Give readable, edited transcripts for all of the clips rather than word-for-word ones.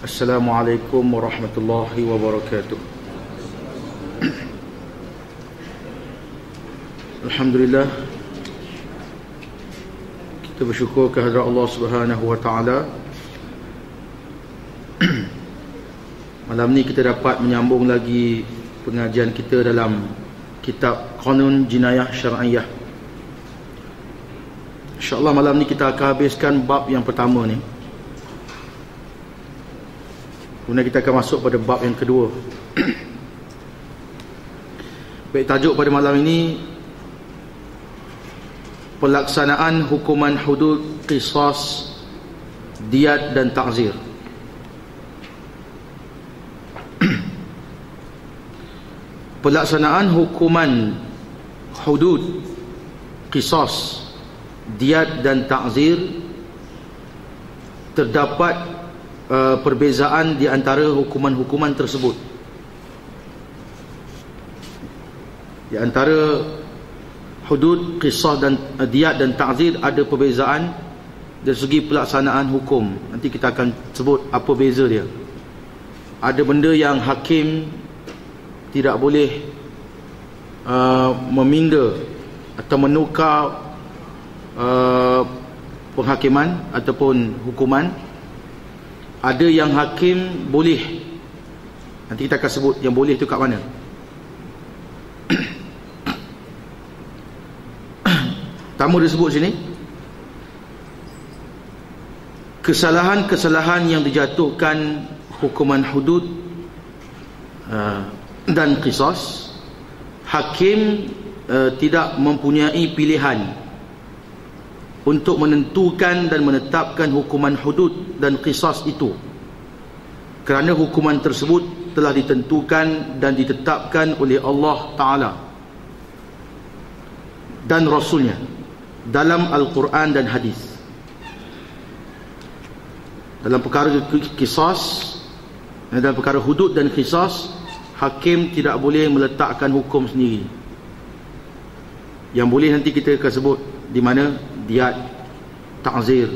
Assalamualaikum warahmatullahi wabarakatuh. Alhamdulillah, kita bersyukur kehadrat Allah Subhanahu wa taala. Malam ni kita dapat menyambung lagi pengajian kita dalam kitab Qanun Jinayah Syar'iyah. InsyaAllah malam ni kita akan habiskan bab yang pertama ni. Kemudian kita akan masuk pada bab yang kedua. Baik, tajuk pada malam ini pelaksanaan hukuman hudud, qisas, diyat dan ta'zir. Pelaksanaan hukuman hudud, qisas, diyat dan ta'zir, terdapat perbezaan di antara hukuman-hukuman tersebut. Di antara hudud, qisas dan diyat dan ta'zir ada perbezaan dari segi pelaksanaan hukum. Nanti kita akan sebut apa beza dia. Ada benda yang hakim tidak boleh meminda atau menukar penghakiman ataupun hukuman. Ada yang hakim boleh. Nanti kita akan sebut yang boleh tu kat mana. Pertama disebut sini, kesalahan-kesalahan yang dijatuhkan hukuman hudud dan qisas, hakim tidak mempunyai pilihan untuk menentukan dan menetapkan hukuman hudud dan qisas itu, kerana hukuman tersebut telah ditentukan dan ditetapkan oleh Allah Ta'ala dan Rasulnya dalam Al-Quran dan Hadis. Dalam perkara qisas, dalam perkara hudud dan qisas, hakim tidak boleh meletakkan hukum sendiri. Yang boleh nanti kita akan sebut di mana diyat, ta'zir.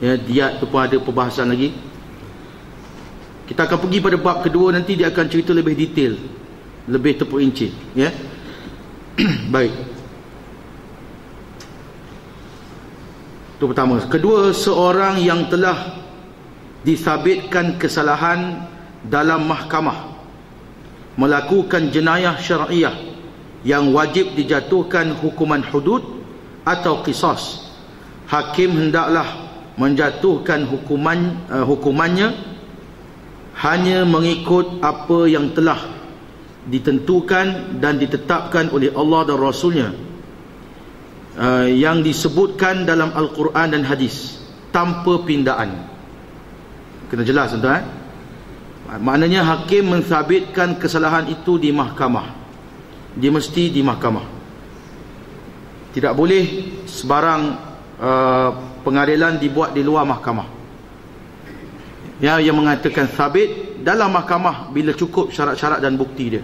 Ya, diyat tu pun ada perbahasan lagi. Kita akan pergi pada bab kedua, nanti dia akan cerita lebih detail, lebih terperinci, ya. Baik. Itu pertama. Kedua, seorang yang telah disabitkan kesalahan dalam mahkamah melakukan jenayah syar'iyah yang wajib dijatuhkan hukuman hudud atau qisas, hakim hendaklah menjatuhkan hukumannya hanya mengikut apa yang telah ditentukan dan ditetapkan oleh Allah dan Rasulnya, yang disebutkan dalam Al-Quran dan Hadis, tanpa pindaan. Kena jelas tuan-tuan. Maknanya hakim mensabitkan kesalahan itu di mahkamah. Dia mesti di mahkamah. Tidak boleh sebarang pengadilan dibuat di luar mahkamah. Ya, yang mengatakan sabit dalam mahkamah bila cukup syarat-syarat dan bukti dia.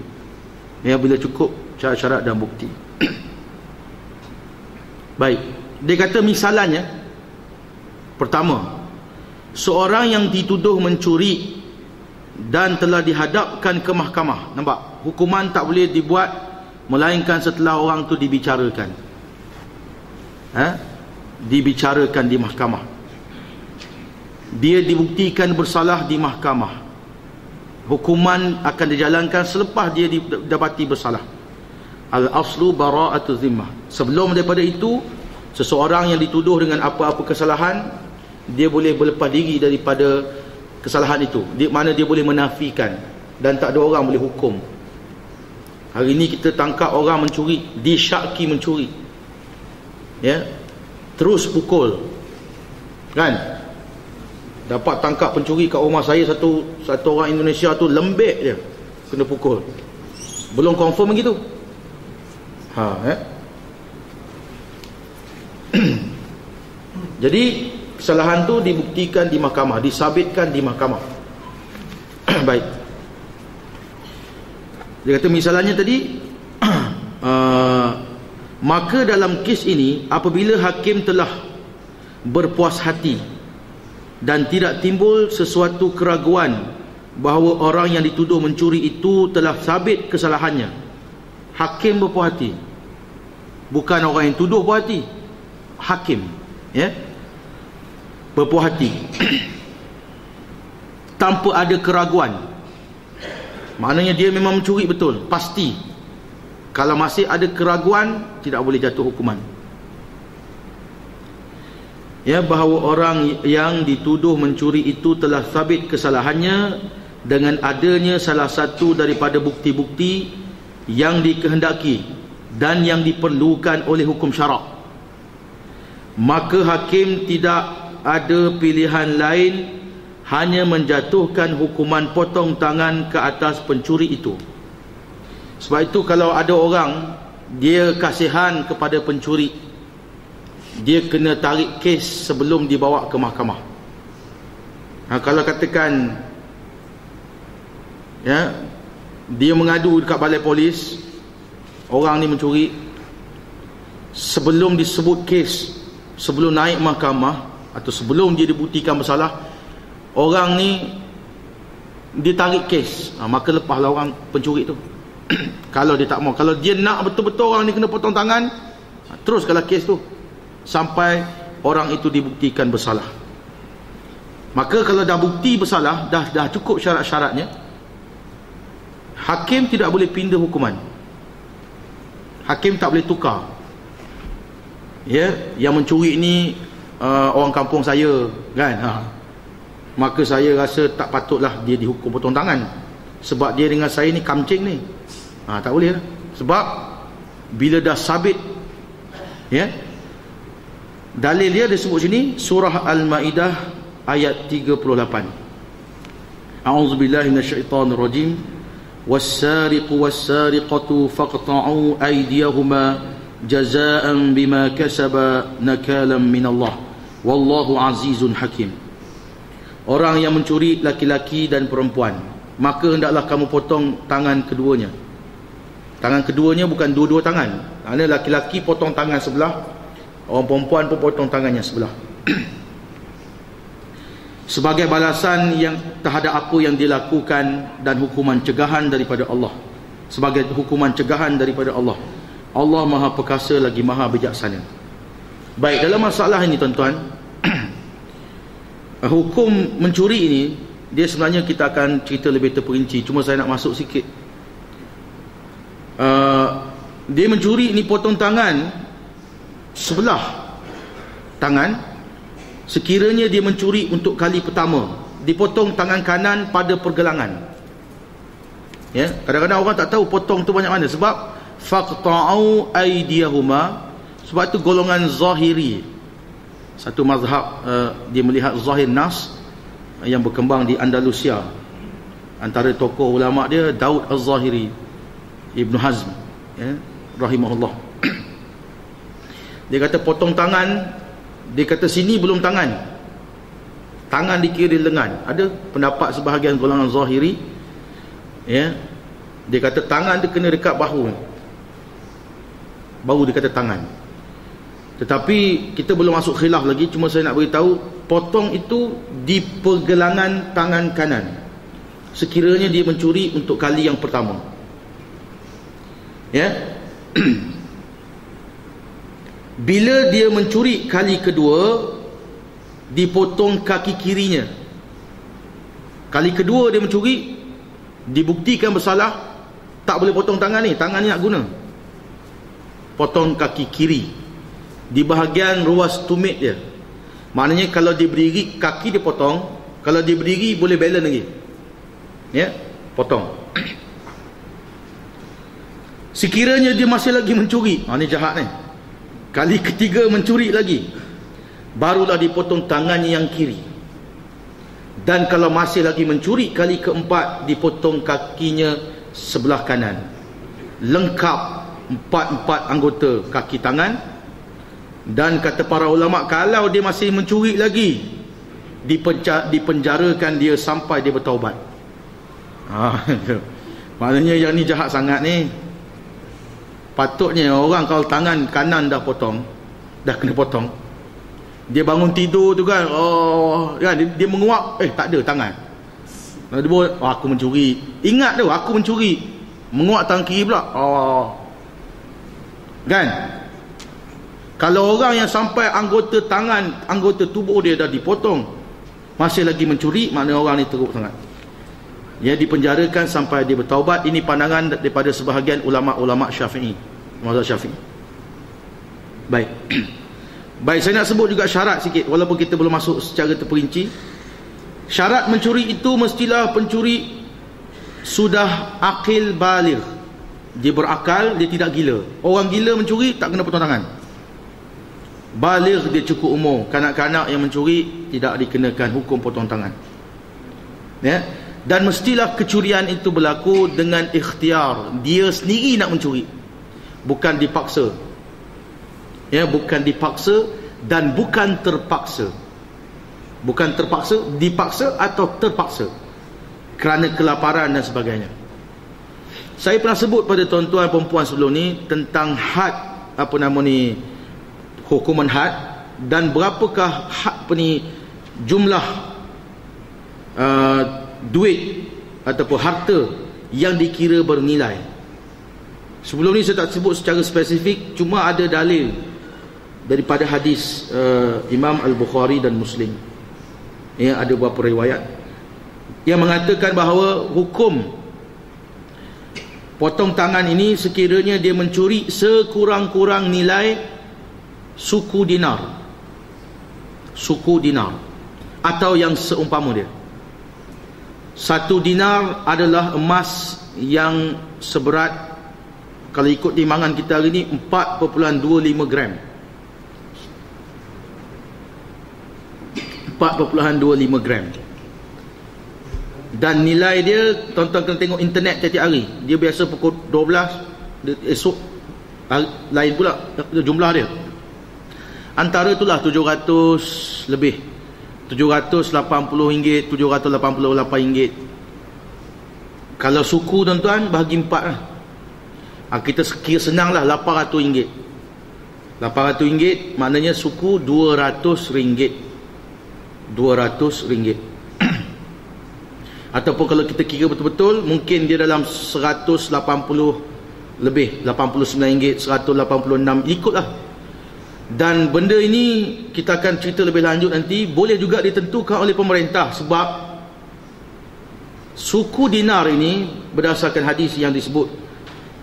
Ya, bila cukup syarat-syarat dan bukti. Baik, dia kata misalannya, pertama, seorang yang dituduh mencuri dan telah dihadapkan ke mahkamah. Nampak? Hukuman tak boleh dibuat melainkan setelah orang tu dibicarakan. Dibicarakan di mahkamah. Dia dibuktikan bersalah di mahkamah. Hukuman akan dijalankan selepas dia didapati bersalah. Al-aslu bara'atu zimmah. Sebelum daripada itu, seseorang yang dituduh dengan apa-apa kesalahan, dia boleh berlepas diri daripada kesalahan itu. Mana dia boleh menafikan dan tak ada orang boleh hukum. Hari ini kita tangkap orang mencuri, disyaki mencuri, ya, terus pukul, kan? Dapat tangkap pencuri kat rumah saya, satu orang Indonesia tu lembek dia kena pukul. Belum confirm begitu. Jadi kesalahan tu dibuktikan di mahkamah, disabitkan di mahkamah. Baik. Dia kata misalnya tadi, maka dalam kes ini apabila hakim telah berpuas hati dan tidak timbul sesuatu keraguan bahawa orang yang dituduh mencuri itu telah sabit kesalahannya, hakim berpuas hati. Bukan orang yang tuduh puas hati, hakim, ya, berpuas hati tanpa ada keraguan. Maknanya dia memang mencuri betul, pasti. Kalau masih ada keraguan, tidak boleh jatuh hukuman. Ya, bahawa orang yang dituduh mencuri itu telah sabit kesalahannya dengan adanya salah satu daripada bukti-bukti yang dikehendaki dan yang diperlukan oleh hukum syarak. Maka hakim tidak ada pilihan lain hanya menjatuhkan hukuman potong tangan ke atas pencuri itu. Sebab itu kalau ada orang dia kasihan kepada pencuri, dia kena tarik kes sebelum dibawa ke mahkamah. Kalau katakan, ya, dia mengadu dekat balai polis, orang ni mencuri, sebelum disebut kes, sebelum naik mahkamah atau sebelum dia dibuktikan bersalah, orang ni dia tarik kes, maka lepaslah orang pencuri tu. Kalau dia tak mau, kalau dia nak betul-betul orang ni kena potong tangan, teruskanlah kes tu sampai orang itu dibuktikan bersalah. Maka kalau dah bukti bersalah, dah cukup syarat-syaratnya, hakim tidak boleh pindah hukuman. Hakim tak boleh tukar. Ya, yang mencuri ni orang kampung saya, kan? Maka saya rasa tak patutlah dia dihukum potong tangan, sebab dia dengan saya ni kamcing ni. Tak boleh lah. Sebab bila dah sabit, ya, dalil dia disebut sini surah Al-Maidah ayat 38. A'udzubillahi minasyaitonir rajim. Was-sariqu was-sariqatu faqta'u aydiyahuma jazaa'an bima kasaba nakalan minallah wallahu azizun hakim. Orang yang mencuri laki-laki dan perempuan, maka hendaklah kamu potong tangan keduanya. Tangan keduanya bukan dua-dua tangan. Maknanya laki-laki potong tangan sebelah, orang perempuan pun potong tangannya sebelah. Sebagai balasan yang terhadap apa yang dilakukan dan hukuman cegahan daripada Allah. Sebagai hukuman cegahan daripada Allah. Allah Maha Perkasa lagi Maha Bijaksana. Baik, dalam masalah ini tuan-tuan, hukum mencuri ini, dia sebenarnya kita akan cerita lebih terperinci. Cuma saya nak masuk sikit. Dia mencuri ini potong tangan sebelah tangan. Sekiranya dia mencuri untuk kali pertama, dipotong tangan kanan pada pergelangan. Ya, kadang-kadang orang tak tahu potong tu banyak mana. Sebab faqta'u aydiyahuma, sebab itu golongan zahiri, satu mazhab, dia melihat zahir nas yang berkembang di Andalusia. Antara tokoh ulama dia Daud Az-Zahiri, Ibn Hazm, ya, rahimahullah. Dia kata potong tangan, dia kata sini belum tangan, tangan dikira di lengan. Ada pendapat sebahagian golongan zahiri, ya, dia kata tangan dia kena dekat bahu, baru dia kata tangan. Tetapi kita belum masuk khilaf lagi. Cuma saya nak beritahu, potong itu di pergelangan tangan kanan sekiranya dia mencuri untuk kali yang pertama, ya. Bila dia mencuri kali kedua, dipotong kaki kirinya. Kali kedua dia mencuri, dibuktikan bersalah, tak boleh potong tangan ni, tangan ni nak guna. Potong kaki kiri di bahagian ruas tumit dia. Maknanya kalau dia berdiri, kaki dia potong. Kalau dia berdiri, boleh balance lagi, ya, potong. Sekiranya dia masih lagi mencuri, ni jahat ni, kali ketiga mencuri lagi, barulah dipotong tangannya yang kiri. Dan kalau masih lagi mencuri, kali keempat dipotong kakinya sebelah kanan. Lengkap empat anggota kaki tangan. Dan kata para ulama, kalau dia masih mencuri lagi, dipenjarakan dia sampai dia bertaubat. Maknanya yang ni jahat sangat ni. Patutnya orang kalau tangan kanan dah potong, dah kena potong, Dia bangun tidur tu kan, kan dia menguap, tak ada tangan. Dia buat, aku mencuri. Ingat tu, aku mencuri. Menguap tangan kiri pula. Kan? Kalau orang yang sampai anggota tangan, anggota tubuh dia dah dipotong, masih lagi mencuri, maknanya orang ni teruk sangat. Dia dipenjarakan sampai dia bertaubat. Ini pandangan daripada sebahagian ulama-ulama Syafi'i, mazhab Syafi'i. Baik. Baik, saya nak sebut juga syarat sikit, walaupun kita belum masuk secara terperinci. Syarat mencuri itu mestilah pencuri sudah akil baligh. Dia berakal, dia tidak gila. Orang gila mencuri tak kena potong tangan. Baligh dia cukup umur. Kanak-kanak yang mencuri tidak dikenakan hukum potong tangan. Ya. Dan mestilah kecurian itu berlaku dengan ikhtiar. Dia sendiri nak mencuri, bukan dipaksa. Ya, bukan dipaksa dan bukan terpaksa. Bukan terpaksa, dipaksa atau terpaksa kerana kelaparan dan sebagainya. Saya pernah sebut pada tuan-tuan perempuan sebelum ni tentang had, hukuman had, dan berapakah jumlah duit ataupun harta yang dikira bernilai. Sebelum ni saya tak sebut secara spesifik, cuma ada dalil daripada hadis Imam Al-Bukhari dan Muslim. Ya, ada beberapa riwayat yang mengatakan bahawa hukum potong tangan ini sekiranya dia mencuri sekurang-kurang nilai suku dinar. Suku dinar atau yang seumpama dia. 1 dinar adalah emas yang seberat, kalau ikut timbangan kita hari ni, 4.25 gram. 4.25 gram. Dan nilai dia, tuan-tuan kena tengok internet tiap-tiap hari. Dia biasa pukul 12, esok lain pula jumlah dia. Antara itulah 700 lebih, RM780, RM788. Kalau suku tuan-tuan bahagi 4 lah. Kita kira senang lah, RM800. RM800 maknanya suku RM200. RM200. Ataupun kalau kita kira betul-betul, mungkin dia dalam 180 lebih, RM89, RM186, ikutlah. Dan benda ini kita akan cerita lebih lanjut nanti. Boleh juga ditentukan oleh pemerintah, sebab suku dinar ini berdasarkan hadis yang disebut,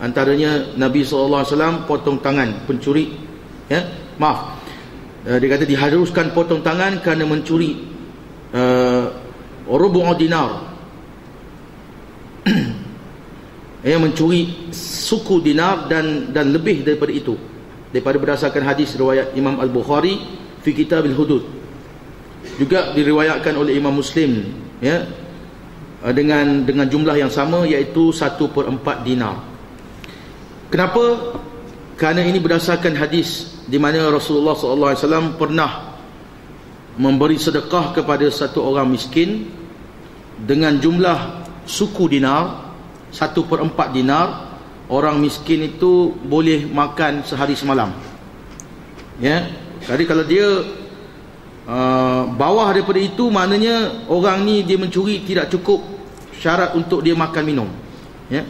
antaranya Nabi SAW potong tangan pencuri. Ya, maaf, dia kata diharuskan potong tangan kerana mencuri rubu' dinar. Yang mencuri suku dinar dan lebih daripada itu, daripada berdasarkan hadis riwayat Imam Al-Bukhari fi Kitabil Hudud, juga diriwayatkan oleh Imam Muslim, ya, dengan jumlah yang sama, iaitu 1/4 dinar. Kenapa? Kerana ini berdasarkan hadis di mana Rasulullah SAW pernah memberi sedekah kepada satu orang miskin dengan jumlah suku dinar, 1/4 dinar. Orang miskin itu boleh makan sehari semalam. Ya, jadi kalau dia bawah daripada itu, maknanya orang ni dia mencuri tidak cukup syarat untuk dia makan minum. Ya.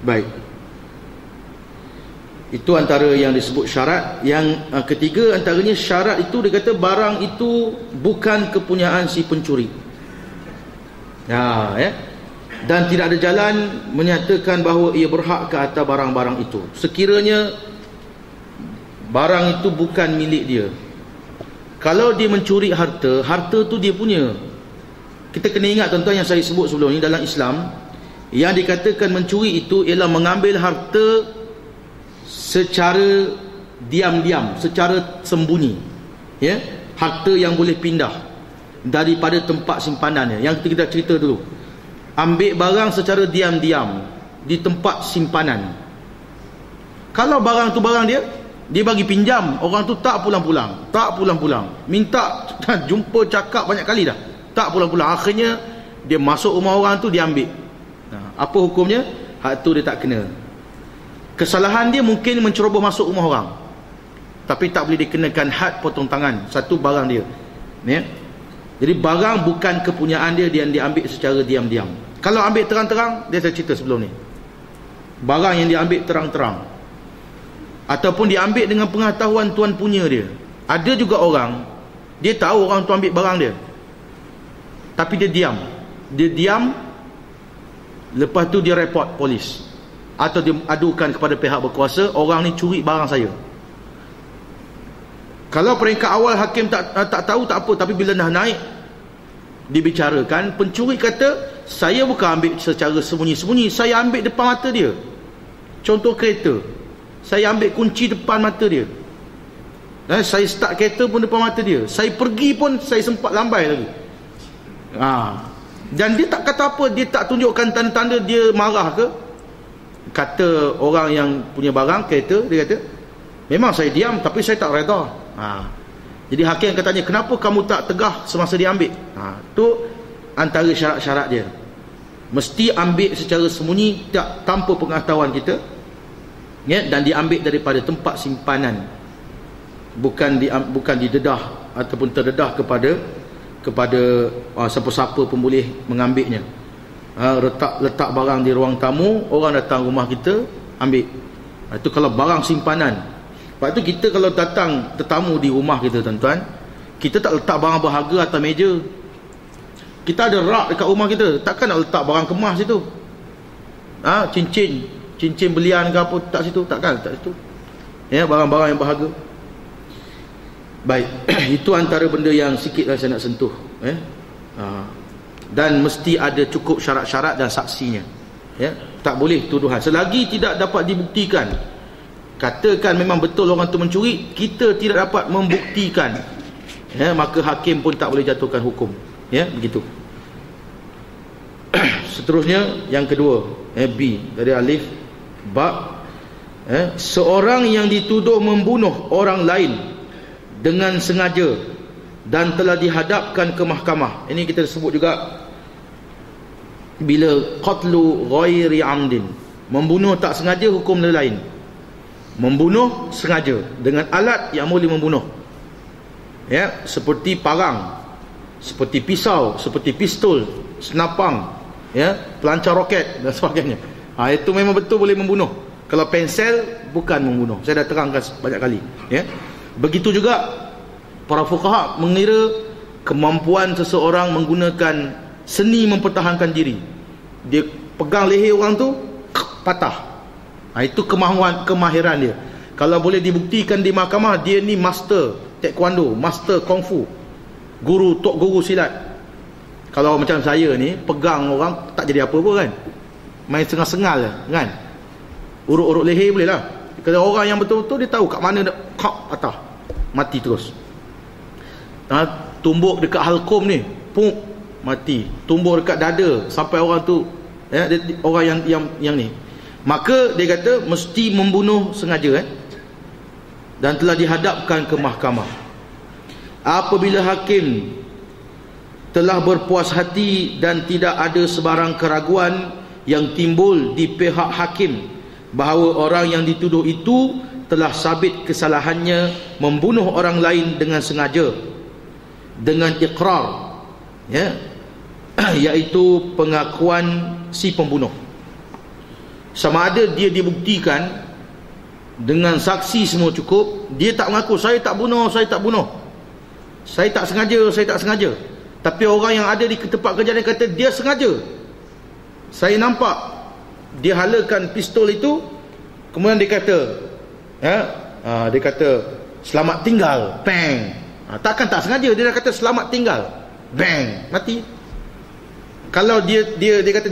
Baik. Itu antara yang disebut syarat. Yang ketiga antaranya syarat itu, dia kata barang itu bukan kepunyaan si pencuri. Ya, dan tidak ada jalan menyatakan bahawa ia berhak ke atas barang-barang itu sekiranya barang itu bukan milik dia. Kalau dia mencuri harta tu dia punya. Kita kena ingat tuan-tuan yang saya sebut sebelum ni, dalam Islam yang dikatakan mencuri itu ialah mengambil harta secara diam-diam, secara sembunyi. Ya, harta yang boleh pindah daripada tempat simpanannya. Yang kita cerita dulu, ambil barang secara diam-diam di tempat simpanan. Kalau barang tu barang dia bagi pinjam, orang tu tak pulang-pulang, minta jumpa cakap banyak kali dah, tak pulang-pulang. Akhirnya dia masuk rumah orang tu, dia ambil. Apa hukumnya? Hak tu dia tak kena. Kesalahan dia mungkin menceroboh masuk rumah orang, tapi tak boleh dikenakan had potong tangan. Satu barang dia, ya. Jadi barang bukan kepunyaan dia, dia diambil secara diam-diam. Kalau ambil terang-terang, dia saya cerita sebelum ni, barang yang diambil terang-terang, ataupun diambil dengan pengetahuan tuan punya dia. Ada juga orang, dia tahu orang tu ambil barang dia, tapi dia diam, lepas tu dia report polis, atau dia adukan kepada pihak berkuasa, orang ni curi barang saya. Kalau peringkat awal hakim tak tahu, tak apa, tapi bila dah naik dibicarakan, pencuri kata, saya bukan ambil secara sembunyi-sembunyi, saya ambil depan mata dia. Contoh kereta, saya ambil kunci depan mata dia, saya start kereta pun depan mata dia, saya pergi pun saya sempat lambai lagi. Dan dia tak kata apa, dia tak tunjukkan tanda-tanda dia marah ke. Kata orang yang punya barang kereta, dia kata, memang saya diam, tapi saya tak reda. Jadi hakim akan tanya, kenapa kamu tak tegah semasa dia ambil? Tu antara syarat-syarat dia. Mesti ambil secara sembunyi, tanpa pengetahuan kita, ya, dan diambil daripada tempat simpanan, bukan didedah ataupun terdedah kepada siapa-siapa pun boleh mengambilnya. Letak barang di ruang tamu, orang datang rumah kita ambil. Itu kalau barang simpanan. Sebab tu kita kalau datang tetamu di rumah kita, tuan-tuan, kita tak letak barang berharga atas meja. Kita ada rak dekat rumah kita, takkan nak letak barang kemas situ. Cincin belian ke apa, tak situ, takkan letak situ. Ya, barang-barang yang berharga. Baik, itu antara benda yang sikit saya nak sentuh, ya. Dan mesti ada cukup syarat-syarat dan saksinya, ya. Tak boleh tuduhan selagi tidak dapat dibuktikan. Katakan memang betul orang tu mencuri, kita tidak dapat membuktikan, ya, maka hakim pun tak boleh jatuhkan hukum, ya, begitu. Seterusnya yang kedua, B dari alif ba, seorang yang dituduh membunuh orang lain dengan sengaja dan telah dihadapkan ke mahkamah. Ini kita sebut juga bila qatlu ghairi amdin, membunuh tak sengaja hukum lain. Membunuh sengaja dengan alat yang boleh membunuh, ya, seperti parang, seperti pisau, seperti pistol, senapang, ya, pelancar roket dan sebagainya. Itu memang betul boleh membunuh. Kalau pensel bukan membunuh. Saya dah terangkan banyak kali, ya. Begitu juga para fuqaha mengira kemampuan seseorang menggunakan seni mempertahankan diri. Dia pegang leher orang tu, patah. Itu kemahiran dia. Kalau boleh dibuktikan di mahkamah, dia ni master taekwondo, master kungfu, tok guru silat. Kalau macam saya ni, pegang orang tak jadi apa pun kan, main sengal-sengal kan, urut-urut leher boleh lah. Kalau orang yang betul-betul dia tahu kat mana nak patah, mati terus. Tumbuk dekat halkum ni, pum, mati. Tumbuk dekat dada sampai orang tu, ya, orang yang ni, maka dia kata mesti membunuh sengaja, dan telah dihadapkan ke mahkamah. Apabila hakim telah berpuas hati dan tidak ada sebarang keraguan yang timbul di pihak hakim bahawa orang yang dituduh itu telah sabit kesalahannya membunuh orang lain dengan sengaja dengan iqrar, ya, iaitu pengakuan si pembunuh, sama ada dia dibuktikan dengan saksi semua cukup, dia tak mengaku saya tak bunuh, saya tak sengaja, tapi orang yang ada di tempat kejadian kata dia sengaja, saya nampak dia halakan pistol itu, kemudian dia kata, ya, dia kata selamat tinggal, bang. Takkan tak sengaja, dia dah kata selamat tinggal, bang, mati. Kalau dia kata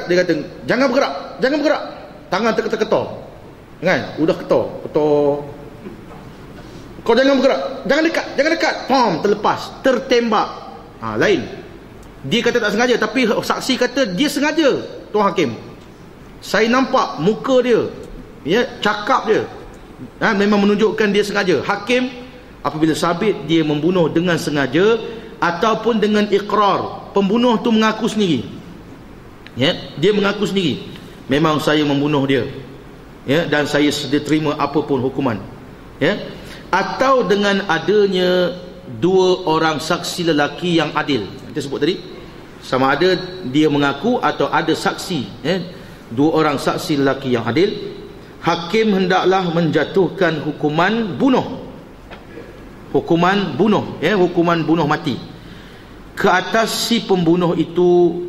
dia kata jangan bergerak, tangan terketor kan, udah ketor, kau jangan bergerak, jangan dekat, pom, terlepas, tertembak, lain. Dia kata tak sengaja, tapi saksi kata dia sengaja. Tuan hakim, saya nampak muka dia, ya, cakap dia, memang menunjukkan dia sengaja. Hakim apabila sabit dia membunuh dengan sengaja ataupun dengan iqrar, pembunuh tu mengaku sendiri, ya, dia mengaku sendiri, memang saya membunuh dia, ya, dan saya sedia terima apapun hukuman, ya, atau dengan adanya dua orang saksi lelaki yang adil. Kita sebut tadi, sama ada dia mengaku atau ada saksi, ya, dua orang saksi lelaki yang adil, hakim hendaklah menjatuhkan hukuman bunuh, ya, hukuman bunuh mati ke atas si pembunuh itu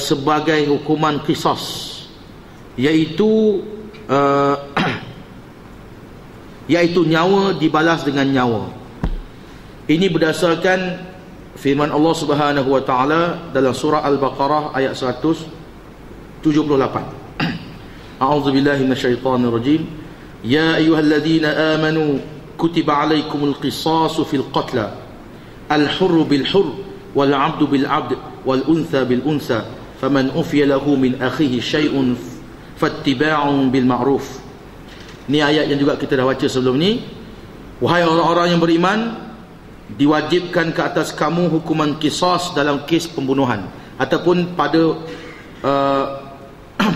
sebagai hukuman qisas, iaitu iaitu nyawa dibalas dengan nyawa. Ini berdasarkan firman Allah Subhanahu wa taala dalam surah Al-Baqarah ayat 178. A'udzubillahi minasyaitonir rajim. Ya ayyuhalladzina amanu kutiba 'alaikumul qisasu fil qatla al-hurru bil hurr wal 'abdu bil 'abd wal untha bil untha faman ufiya lahu min akhihi syai'un fattiba'un bil ma'ruf. Ni ayat yang juga kita dah baca sebelum ni. Wahai orang-orang yang beriman, diwajibkan ke atas kamu hukuman qisas dalam kes pembunuhan ataupun pada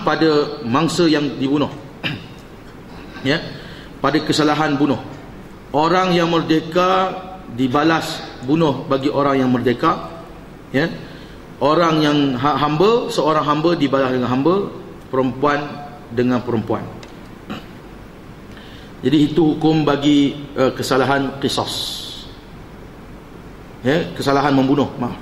pada mangsa yang dibunuh, ya, pada kesalahan bunuh. Orang yang merdeka dibalas bunuh bagi orang yang merdeka, ya. Orang yang hamba, seorang hamba dibalas dengan hamba, perempuan dengan perempuan. Jadi itu hukum bagi kesalahan qisas, ya, kesalahan membunuh, maaf.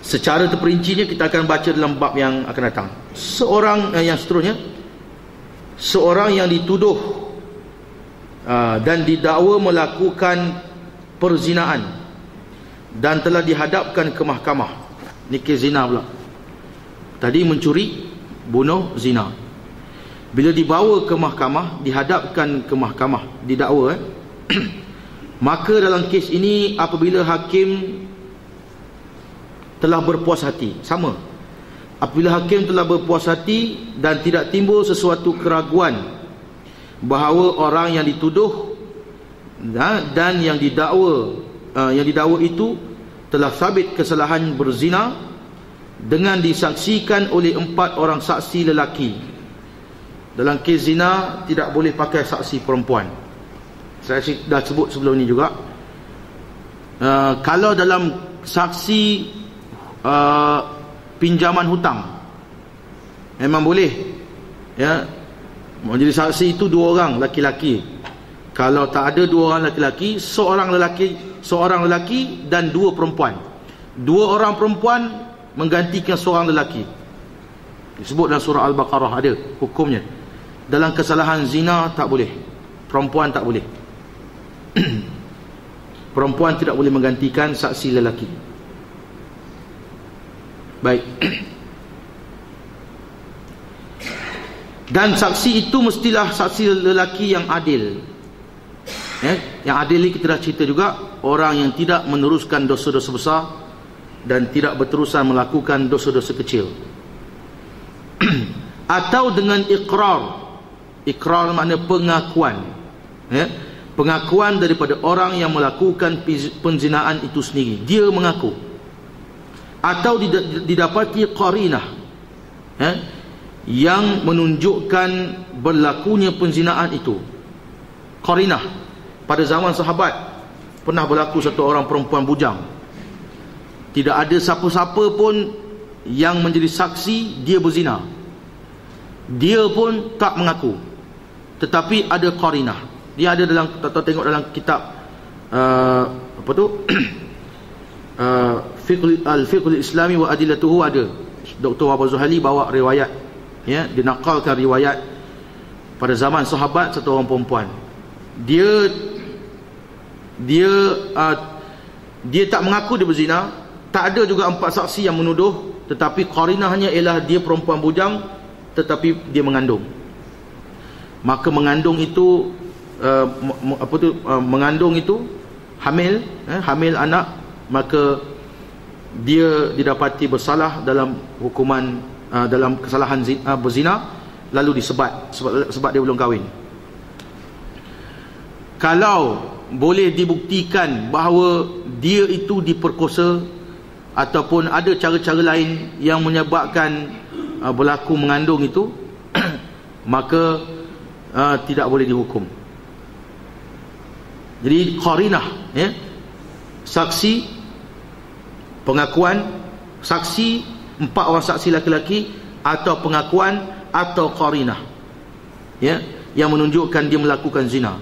Secara terperincinya kita akan baca dalam bab yang akan datang. Seorang yang seterusnya, seorang yang dituduh dan didakwa melakukan perzinaan dan telah dihadapkan ke mahkamah. Ni kes zina pula. Tadi mencuri, bunuh, zina. Bila dibawa ke mahkamah, dihadapkan ke mahkamah, didakwa, maka dalam kes ini apabila hakim telah berpuas hati, sama, apabila hakim telah berpuas hati dan tidak timbul sesuatu keraguan bahawa orang yang dituduh dan yang didakwa itu telah sabit kesalahan berzina dengan disaksikan oleh 4 orang saksi lelaki. Dalam kes zina tidak boleh pakai saksi perempuan. Saya dah sebut sebelum ni juga. Kalau dalam saksi pinjaman hutang memang boleh, ya, menjadi saksi itu 2 orang laki-laki. Kalau tak ada 2 orang laki-laki, seorang lelaki dan 2 perempuan. 2 orang perempuan menggantikan seorang lelaki. Disebut dalam surah Al-Baqarah, ada hukumnya. Dalam kesalahan zina tak boleh, perempuan tak boleh. Perempuan tidak boleh menggantikan saksi lelaki. Baik. Dan saksi itu mestilah saksi lelaki yang adil, ya, yang adil ni kita dah cerita juga, orang yang tidak meneruskan dosa-dosa besar dan tidak berterusan melakukan dosa-dosa kecil. Atau dengan ikrar. Ikrar makna pengakuan, ya, pengakuan daripada orang yang melakukan penzinaan itu sendiri, dia mengaku. Atau didapati qarinah, ya, yang menunjukkan berlakunya penzinaan itu. Qarinah, pada zaman sahabat pernah berlaku satu orang perempuan bujang, tidak ada siapa-siapa pun yang menjadi saksi dia berzina, dia pun tak mengaku, tetapi ada qarinah. Dia ada dalam, tengok dalam kitab apa tu Al-Fiqhul Islami wa Adillatuhu, ada Dr. Wahab Zuhali bawa riwayat, ya, dinakalkan riwayat pada zaman sahabat, satu orang perempuan, dia tak mengaku dia berzina, tak ada juga 4 saksi yang menuduh, tetapi qarinahnya ialah dia perempuan bujang tetapi dia mengandung. Maka mengandung itu mengandung itu hamil, hamil anak, maka dia didapati bersalah dalam hukuman dalam kesalahan berzina, lalu disebat sebab dia belum kahwin. Kalau boleh dibuktikan bahawa dia itu diperkosa ataupun ada cara-cara lain yang menyebabkan berlaku mengandung itu, maka tidak boleh dihukum. Jadi qarinah, ya, saksi, pengakuan saksi, 4 orang saksi laki-laki, atau pengakuan atau qarinah, ya, yang menunjukkan dia melakukan zina,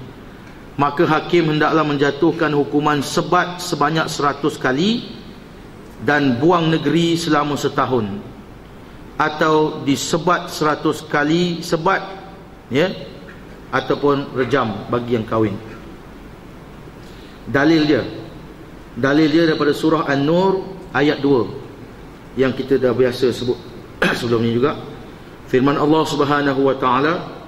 maka hakim hendaklah menjatuhkan hukuman sebat sebanyak 100 kali dan buang negeri selama setahun, atau disebat 100 kali sebat, ya, ataupun rejam bagi yang kahwin. Dalil dia daripada surah An-Nur ayat 2 yang kita dah biasa sebut sebelum ni juga. Firman Allah Subhanahu wa taala,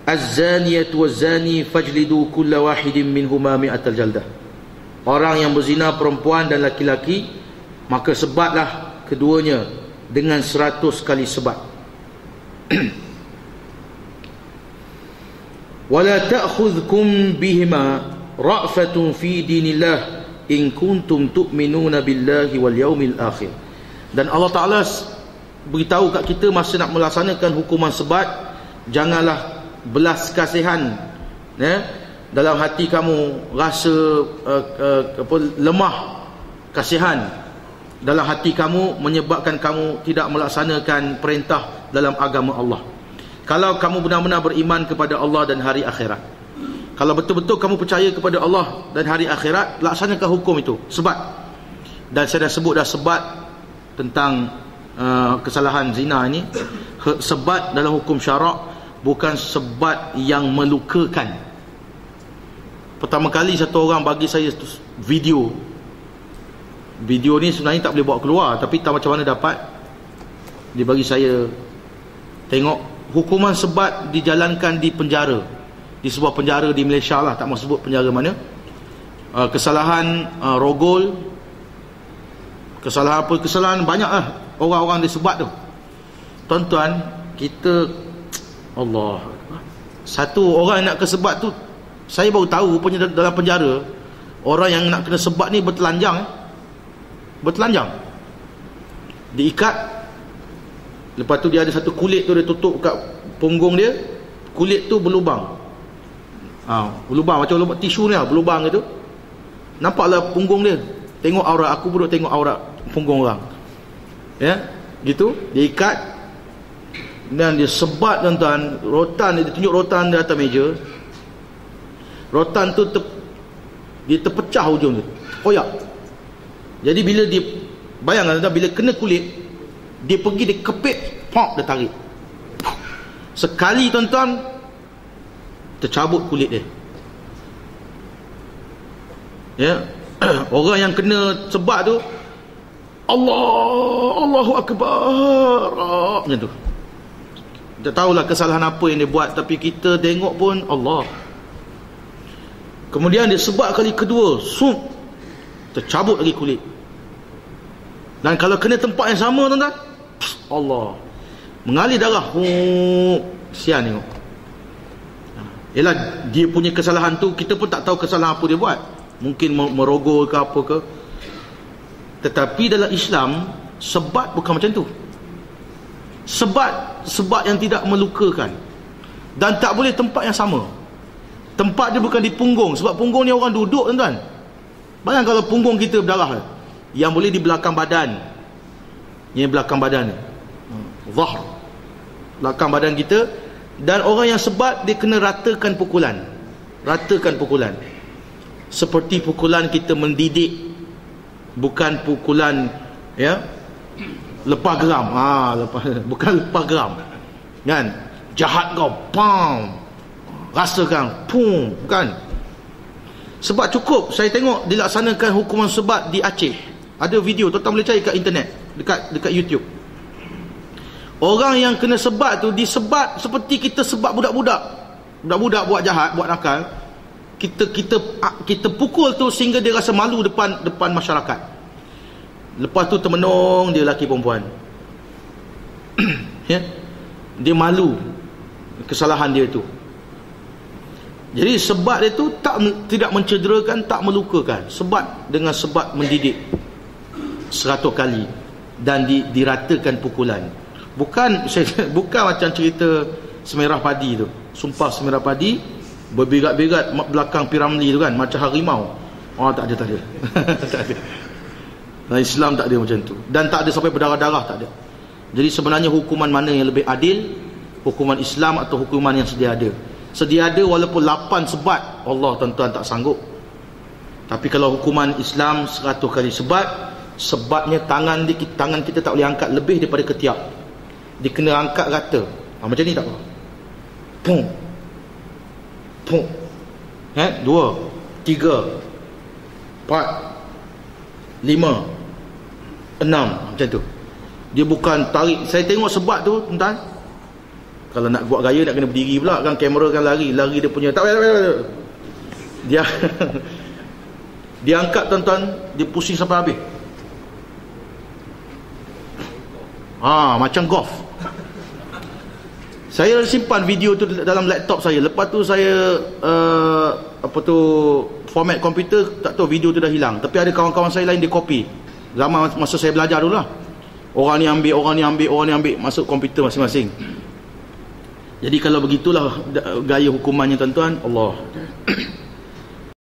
Az-zaniyatu waz-zani fajlidu kulla wahidin minhuma mi'atal jaldah. Orang yang berzina perempuan dan laki-laki, maka sebatlah keduanya dengan 100 kali sebat. Wala ta'khudhukum bihima ra'fatun fi dinillah in kuntum tu'minuna billahi wal yaumil akhir. Dan Allah Ta'ala beritahu kat kita masa nak melaksanakan hukuman sebat, janganlah belas kasihan, ya, dalam hati kamu rasa lemah kasihan dalam hati kamu menyebabkan kamu tidak melaksanakan perintah dalam agama Allah. Kalau kamu benar-benar beriman kepada Allah dan hari akhirat, kalau betul-betul kamu percaya kepada Allah dan hari akhirat, laksanakan hukum itu, sebat. Dan saya dah sebut dah sebat tentang kesalahan zina ini. Sebat dalam hukum syarak bukan sebat yang melukakan. Pertama kali satu orang bagi saya video ni sebenarnya tak boleh bawa keluar, tapi tak macam mana dapat, dia bagi saya tengok hukuman sebat dijalankan di penjara, di sebuah penjara di Malaysia lah, tak mahu sebut penjara mana. Kesalahan rogol, kesalahan apa, kesalahan banyak lah orang-orang disebat tu. Tuan-tuan, kita Allah, satu orang yang nak kesebat tu, saya baru tahu rupanya dalam penjara orang yang nak kena sebat ni bertelanjang, diikat, lepas tu dia ada satu kulit tu dia tutup kat punggung dia, kulit tu berlubang, berlubang macam lubang tisu ni lah, berlubang gitu, nampaklah punggung dia, tengok aurat, aku pun tengok aurat punggung orang, ya, gitu, dia ikat dan dia sebat. Tuan-tuan, rotan dia tunjuk rotan di atas meja, rotan tu dia terpecah hujung dia, koyak. Jadi bila dia, bayangkan tuan, bila kena kulit, dia pergi, dia kepit, pop, dia tarik sekali, tuan-tuan, tercabut kulit dia, ya. Orang yang kena sebat tu, Allahu Akbar, macam tu. Tak tahulah kesalahan apa yang dia buat, tapi kita tengok pun Allah. Kemudian dia sebat kali kedua, tercabut lagi kulit. Dan kalau kena tempat yang sama, tuan-tuan, Allah, mengalir darah, sian tengok. Yalah, dia punya kesalahan tu, kita pun tak tahu kesalahan apa dia buat, mungkin merogol ke apa ke. Tetapi dalam Islam, sebat bukan macam tu. Sebat yang tidak melukakan, dan tak boleh tempat yang sama. Tempat dia bukan di punggung, sebab punggung ni orang duduk, tuan-tuan. Bayang kalau punggung kita berdarah, yang boleh di belakang badan, yang belakang badan ni, zahr, belakang badan kita. Dan orang yang sebat, dia kena ratakan pukulan, seperti pukulan kita mendidik, bukan pukulan, ya, lepas geram, bukan lepas geram kan, jahat kau, pam, rasakan, pum, kan. Sebab cukup saya tengok dilaksanakan hukuman sebat di Aceh, ada video, tuan-tuan boleh cari kat internet, dekat YouTube. Orang yang kena sebat tu disebat seperti kita sebat budak-budak buat jahat, buat nakal. Kita pukul tu sehingga dia rasa malu depan masyarakat. Lepas tu termenung dia, lelaki perempuan, ya, dia malu kesalahan dia tu. Jadi sebat dia tu tidak mencederakan, tak melukakan. Sebat dengan sebat mendidik 100 kali dan diratakan pukulan. Bukan macam cerita semerah padi tu, sumpah semerah padi, berbegat-begat belakang Piramli tu kan, macam harimau. Oh, tak ada. Tak ada. Dan Islam tak ada macam tu, dan tak ada sampai berdarah-darah, tak ada. Jadi sebenarnya hukuman mana yang lebih adil, hukuman Islam atau hukuman yang sedia ada? Sedia ada walaupun 8 sebat, Allah tuan-tuan tak sanggup. Tapi kalau hukuman Islam 100 kali sebat, sebatnya tangan kita tak boleh angkat lebih daripada ketiak. Dia kena angkat rata. Macam ni tak apa. Pum. Pum. 2, 3, 4, 5, 6, macam tu. Dia bukan tarik. Saya tengok sebat tu, tuan-tuan. Kalau nak buat gaya nak kena berdiri pula kan, kamera kan lari dia punya. Tak payah. Dia dia angkat tuan-tuan, dia pusing sampai habis. Macam golf. Saya simpan video tu dalam laptop saya. Lepas tu saya format komputer, tak tahu video tu dah hilang. Tapi ada kawan-kawan saya lain dia copy. Zaman masa saya belajar dulu lah. Orang ni ambil, masuk komputer masing-masing. Jadi kalau begitulah gaya hukumannya tuan-tuan, Allah.